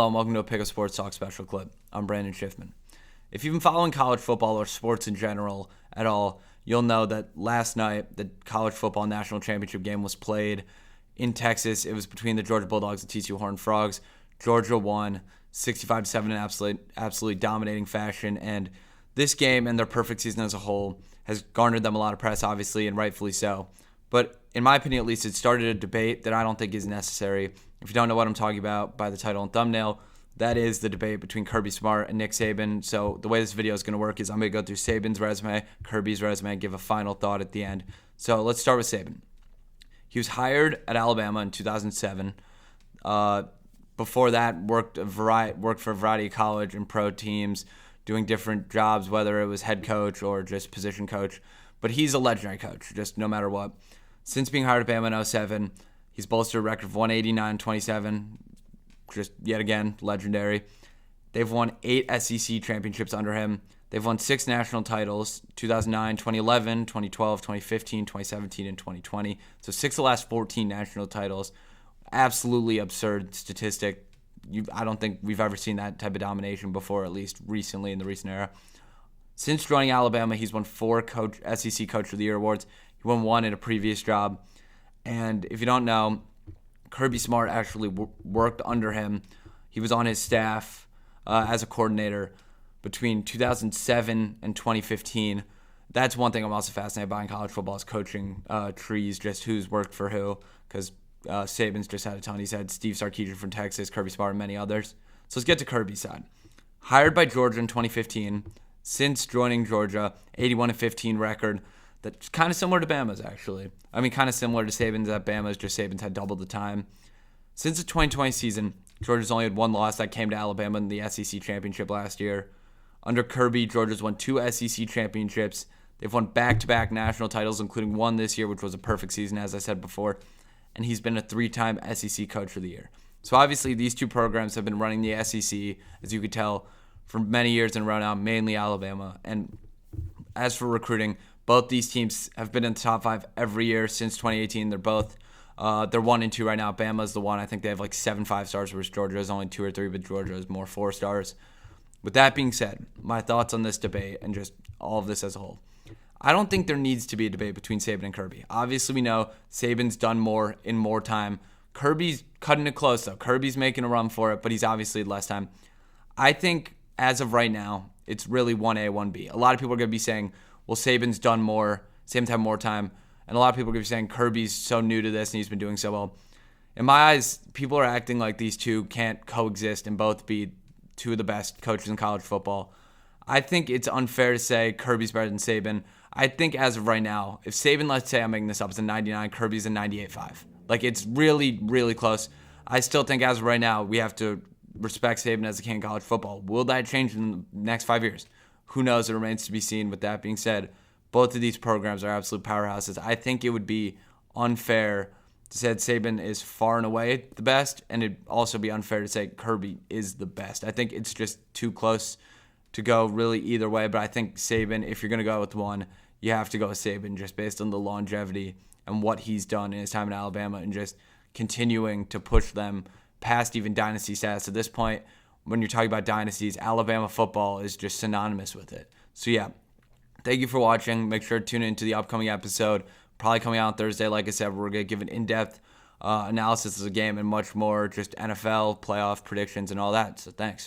Hello and welcome to a Pick of Sports Talk special clip. I'm Brandon Schiffman. If you've been following college football or sports in general at all, you'll know that last night the college football national championship game was played in Texas. It was between the Georgia Bulldogs and TCU Horned Frogs. Georgia won 65-7 in absolutely dominating fashion, and this game and their perfect season as a whole has garnered them a lot of press, obviously, and rightfully so. But in my opinion, at least, it started a debate that I don't think is necessary. If you don't know what I'm talking about by the title and thumbnail, that is the debate between Kirby Smart and Nick Saban. So the way this video is going to work is I'm going to go through Saban's resume, Kirby's resume, and give a final thought at the end. So let's start with Saban. He was hired at Alabama in 2007. Before that, worked for a variety of college and pro teams, doing different jobs, whether it was head coach or just position coach. But he's a legendary coach, just no matter what. Since being hired at Bama in 2007, he's bolstered a record of 189-27, just yet again, legendary. They've won 8 SEC championships under him. They've won 6 national titles, 2009, 2011, 2012, 2015, 2017, and 2020. So 6 of the last 14 national titles. Absolutely absurd statistic. I don't think we've ever seen that type of domination before, at least recently in the recent era. Since joining Alabama, he's won 4 SEC Coach of the Year awards. He won 1 at a previous job. And if you don't know, Kirby Smart actually worked under him. He was on his staff as a coordinator between 2007 and 2015. That's one thing I'm also fascinated by in college football is coaching trees, just who's worked for who, because Saban's just had a ton. He's had Steve Sarkisian from Texas, Kirby Smart, and many others. So let's get to Kirby's side. Hired by Georgia in 2015. Since joining Georgia, 81-15 record. That's kind of similar to Bama's, actually. I mean, kind of similar to Saban's at Bama's, just Saban's had double the time. Since the 2020 season, Georgia's only had 1 loss that came to Alabama in the SEC championship last year. Under Kirby, Georgia's won 2 SEC championships. They've won back-to-back national titles, including 1 this year, which was a perfect season, as I said before. And he's been a 3-time SEC Coach of the Year. So obviously, these 2 programs have been running the SEC, as you could tell, for many years in a row now, mainly Alabama. And as for recruiting, both these teams have been in the top 5 every year since 2018. They're both, they're 1 and 2 right now. Bama's the 1. I think they have like 7 5-stars, whereas Georgia is only 2 or 3, but Georgia is more 4-stars. With that being said, my thoughts on this debate and just all of this as a whole. I don't think there needs to be a debate between Saban and Kirby. Obviously, we know Saban's done more in more time. Kirby's cutting it close, though. Kirby's making a run for it, but he's obviously less time. I think as of right now, it's really 1A, 1B. A lot of people are going to be saying, well, Saban's done more, Saban's had more time. And a lot of people are going to be saying Kirby's so new to this and he's been doing so well. In my eyes, people are acting like these two can't coexist and both be 2 of the best coaches in college football. I think it's unfair to say Kirby's better than Saban. I think as of right now, if Saban, let's say I'm making this up, is a 99, Kirby's a 98.5. Like, it's really, really close. I still think as of right now, we have to respect Saban as a king of college football. Will that change in the next 5 years? Who knows? It remains to be seen. With that being said, both of these programs are absolute powerhouses. I think it would be unfair to say that Saban is far and away the best, and it'd also be unfair to say Kirby is the best. I think it's just too close to go really either way, but I think Saban, if you're going to go with one, you have to go with Saban just based on the longevity and what he's done in his time in Alabama and just continuing to push them past even dynasty status. At this point, when you're talking about dynasties, Alabama football is just synonymous with it. So yeah, thank you for watching. Make sure to tune into the upcoming episode. Probably coming out on Thursday. Like I said, we're going to give an in-depth analysis of the game and much more, just NFL, playoff predictions, and all that. So thanks.